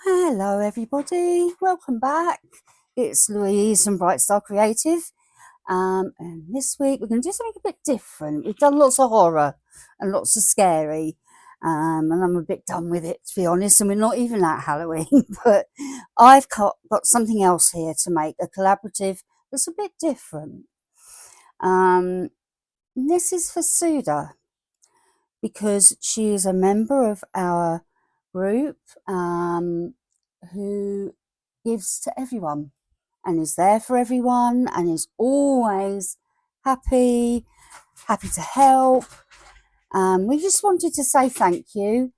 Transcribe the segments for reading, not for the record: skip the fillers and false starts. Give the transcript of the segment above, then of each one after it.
Hello everybody, welcome back. It's Louise from Bright Star Creative, and this week we're going to do something a bit different. We've done lots of horror and lots of scary, and I'm a bit done with it, to be honest, and we're not even at Halloween. But I've got something else here to make, a collaborative that's a bit different. This is for Suda because she is a member of our group, who gives to everyone and is there for everyone and is always happy to help. We just wanted to say thank you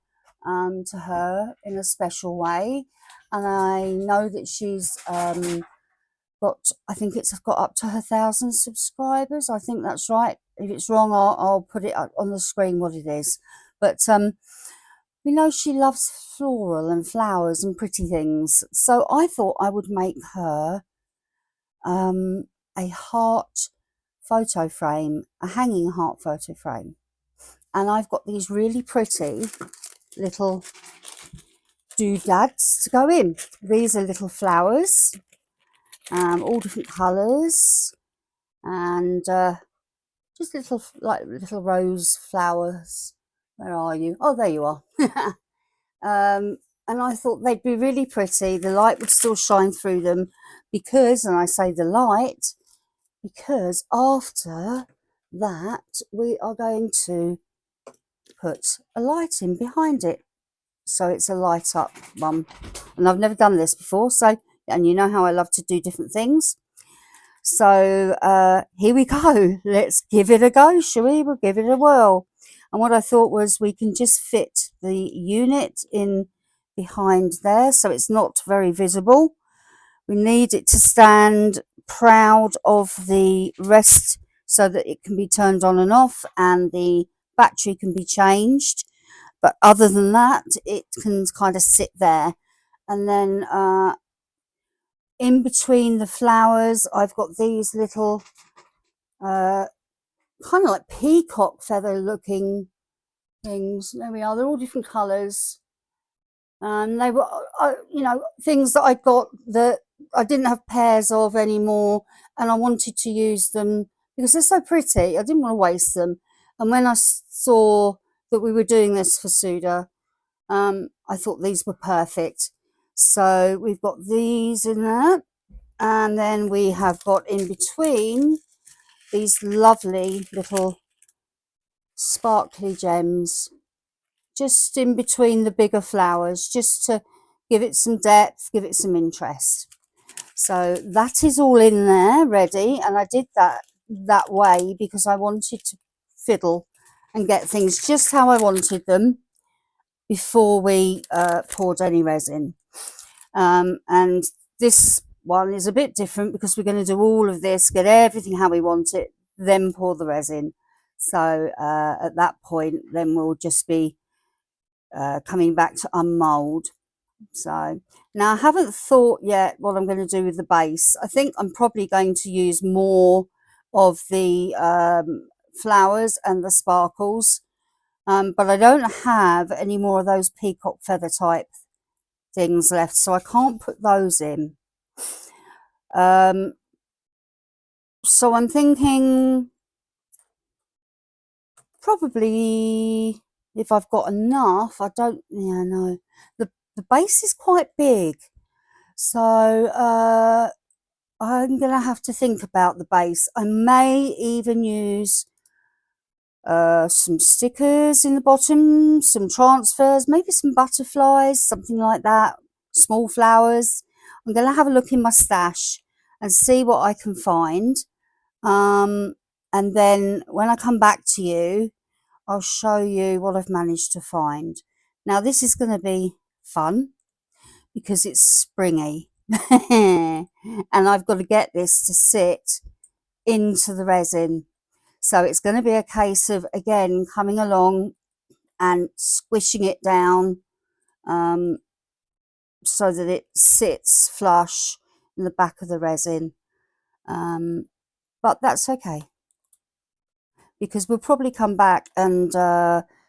to her in a special way, and I know that she's I think it's got up to 1,000 subscribers. I think that's right. If it's wrong, I'll put it up on the screen what it is. But we know she loves floral and flowers and pretty things. So I thought I would make her a heart photo frame, a hanging heart photo frame. And I've got these really pretty little doodads to go in. These are little flowers, all different colours, and just little rose flowers. Where are you? Oh, there you are. And I thought they'd be really pretty. The light would still shine through them because, and I say the light, because after that we are going to put a light in behind it. So it's a light up one. And I've never done this before, so, and you know how I love to do different things. So here we go. Let's give it a go, shall we? We'll give it a whirl. And what I thought was we can just fit the unit in behind there so it's not very visible. We need it to stand proud of the rest so that it can be turned on and off and the battery can be changed. But other than that, it can kind of sit there. And then in between the flowers, I've got these little kind of like peacock feather looking things. There we are. They're all different colours. And they were, things that I got that I didn't have pairs of anymore, and I wanted to use them because they're so pretty. I didn't want to waste them. And when I saw that we were doing this for Suda, I thought these were perfect. So we've got these in there, and then we have got in between these lovely little sparkly gems just in between the bigger flowers, just to give it some depth, give it some interest. So that is all in there ready, and I did that way because I wanted to fiddle and get things just how I wanted them before we poured any resin. And this one is a bit different because we're going to do all of this, get everything how we want it, then pour the resin. So at that point, then we'll just be coming back to unmold. So now I haven't thought yet what I'm going to do with the base. I think I'm probably going to use more of the flowers and the sparkles, but I don't have any more of those peacock feather type things left, so I can't put those in. So I'm thinking probably if I've got enough, I don't, yeah, no, the base is quite big, so I'm gonna have to think about the base. I may even use some stickers in the bottom, some transfers, maybe some butterflies, something like that, small flowers. I'm gonna have a look in my stash and see what I can find, and then when I come back to you, I'll show you what I've managed to find. Now this is going to be fun because it's springy and I've got to get this to sit into the resin. So it's going to be a case of, again, coming along and squishing it down so that it sits flush in the back of the resin. But that's okay, because we'll probably come back and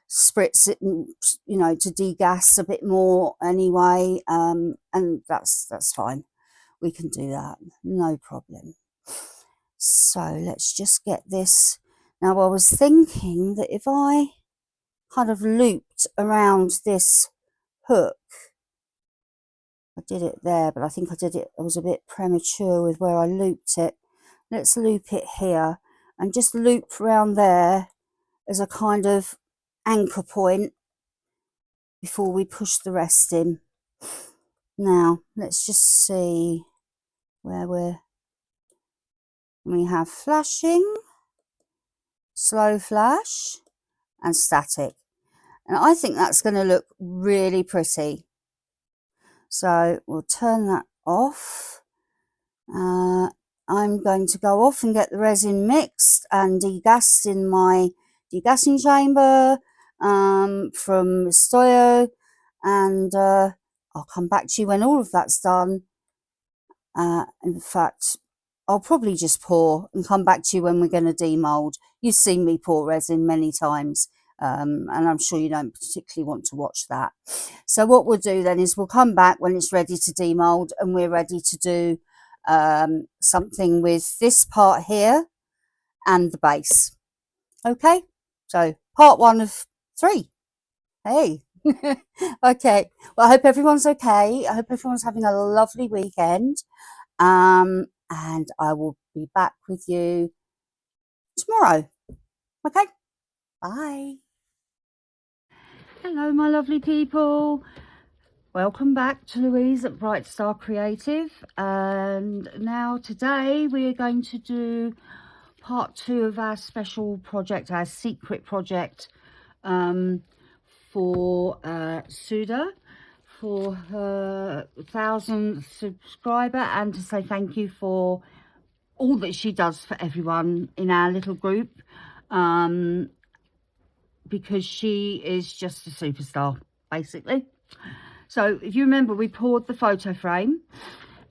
spritz it, you know, to degas a bit more anyway, and that's fine. We can do that, no problem. So let's just get this. Now I was thinking that if I kind of looped around this hook, I did it there, but I think I was a bit premature with where I looped it. Let's loop it here and just loop around there as a kind of anchor point before we push the rest in. Now let's just see where we have flashing, slow flash and static, and I think that's going to look really pretty. So we'll turn that off. I'm going to go off and get the resin mixed and degassed in my degassing chamber from Stoyo, and I'll come back to you when all of that's done. In fact, I'll probably just pour and come back to you when we're going to demold. You've seen me pour resin many times, and I'm sure you don't particularly want to watch that. So what we'll do then is we'll come back when it's ready to demold and we're ready to do something with this part here and the base. Okay, so part 1 of 3. Hey. Okay, well, I hope everyone's okay. I hope everyone's having a lovely weekend, and I will be back with you tomorrow. Okay, bye. Hello my lovely people, welcome back to Louise at Bright Star Creative, and now today we are going to do part 2 of our special project, our secret project for Suda for her 1,000th subscriber, and to say thank you for all that she does for everyone in our little group, because she is just a superstar basically. So if you remember, we poured the photo frame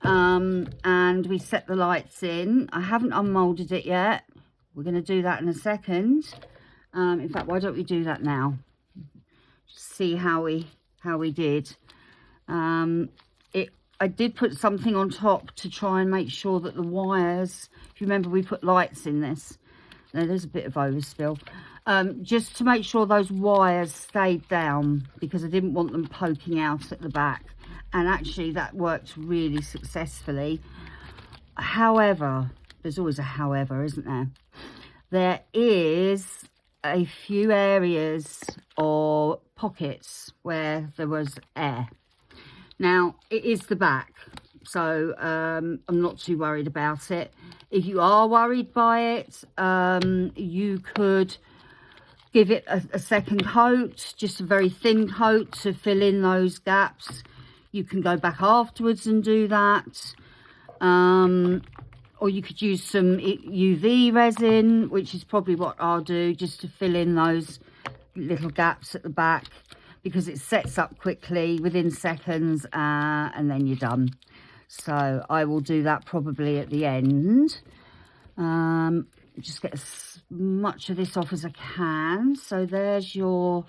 and we set the lights in. I haven't unmolded it yet. We're going to do that in a second. In fact, why don't we do that now? See how we did. I did put something on top to try and make sure that the wires, if you remember, we put lights in this. Now, there's a bit of overspill. Just to make sure those wires stayed down, because I didn't want them poking out at the back. And actually that worked really successfully. However, there's always a however, isn't there? There is a few areas or pockets where there was air. Now, it is the back, so I'm not too worried about it. If you are worried by it, you could give it a second coat, just a very thin coat to fill in those gaps. You can go back afterwards and do that. Or you could use some UV resin, which is probably what I'll do, just to fill in those little gaps at the back, because it sets up quickly within seconds, and then you're done. So I will do that probably at the end. Just get as much of this off as I can. So there's your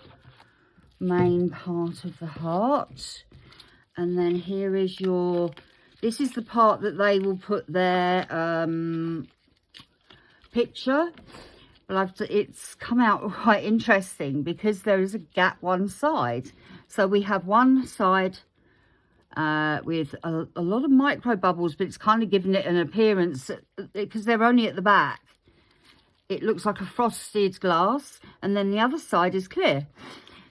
main part of the heart, and then here is your, this is the part that they will put their picture. But it's come out quite interesting because there is a gap one side. So we have one side with a lot of micro bubbles, but it's kind of given it an appearance, because they're only at the back. It looks like a frosted glass, and then the other side is clear.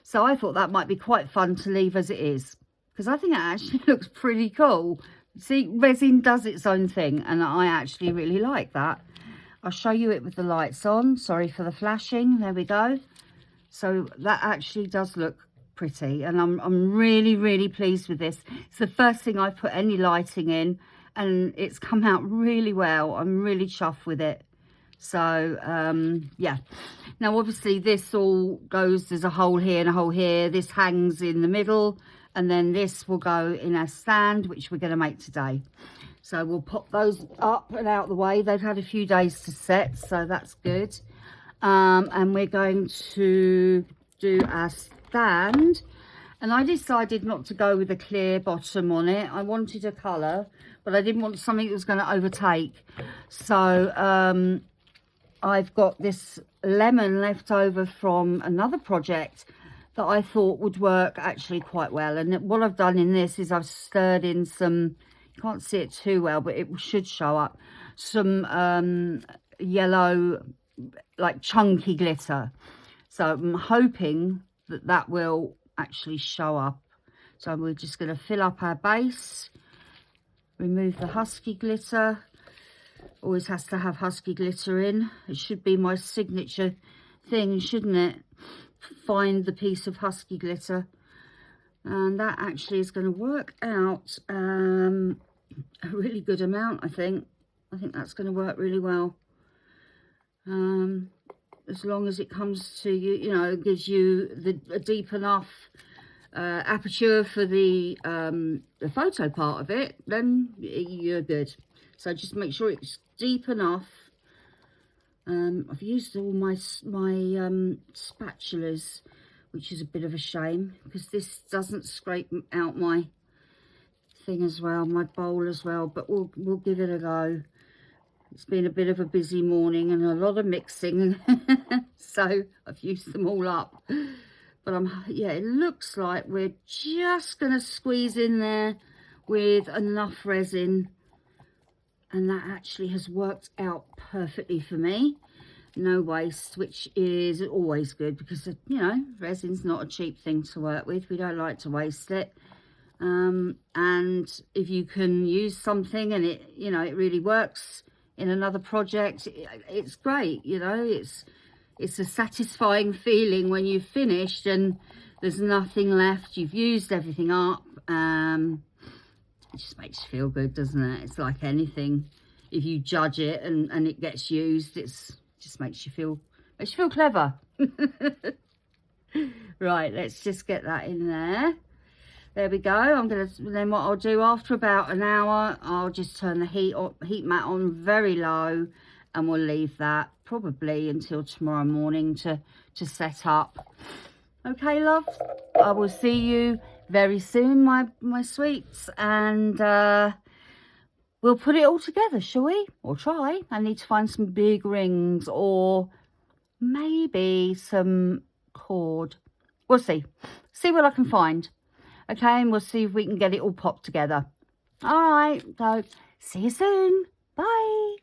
So I thought that might be quite fun to leave as it is, because I think it actually looks pretty cool. See, resin does its own thing, and I actually really like that. I'll show you it with the lights on. Sorry for the flashing. There we go. So that actually does look pretty, and I'm really, really pleased with this. It's the first thing I've put any lighting in, and it's come out really well. I'm really chuffed with it. So yeah. Now obviously this all goes, there's a hole here and a hole here. This hangs in the middle, and then this will go in our stand, which we're going to make today. So we'll pop those up and out the way. They've had a few days to set, so that's good. And we're going to do our stand. And I decided not to go with a clear bottom on it. I wanted a colour, but I didn't want something that was going to overtake. So I've got this lemon left over from another project that I thought would work actually quite well. And what I've done in this is I've stirred in some, you can't see it too well, but it should show up, some yellow, like chunky glitter. So I'm hoping that that will actually show up. So we're just going to fill up our base, remove the husky glitter. Always has to have husky glitter in. It should be my signature thing, shouldn't it? Find the piece of husky glitter. And that actually is going to work out a really good amount, I think. I think that's going to work really well. As long as it comes to you, you know, gives you a deep enough aperture for the photo part of it, then you're good. So just make sure it's deep enough. I've used all my spatulas, which is a bit of a shame because this doesn't scrape out my thing as well, my bowl as well. But we'll give it a go. It's been a bit of a busy morning and a lot of mixing, so I've used them all up. But yeah, it looks like we're just going to squeeze in there with enough resin, and that actually has worked out perfectly for me. No waste, which is always good because, you know, resin's not a cheap thing to work with. We don't like to waste it. And if you can use something and it, you know, it really works in another project, it's great. You know, it's a satisfying feeling when you've finished and there's nothing left, you've used everything up. It just makes you feel good, doesn't it? It's like anything, if you judge it and it gets used, it just makes you feel clever. Right, let's just get that in there. There we go. Then what I'll do after about an hour, I'll just turn the heat mat on very low, and we'll leave that probably until tomorrow morning to set up. Okay, love. I will see you very soon, my sweets, and we'll put it all together, shall we? Or try. I need to find some big rings or maybe some cord. We'll see. See what I can find. Okay, and we'll see if we can get it all popped together. All right, so see you soon. Bye.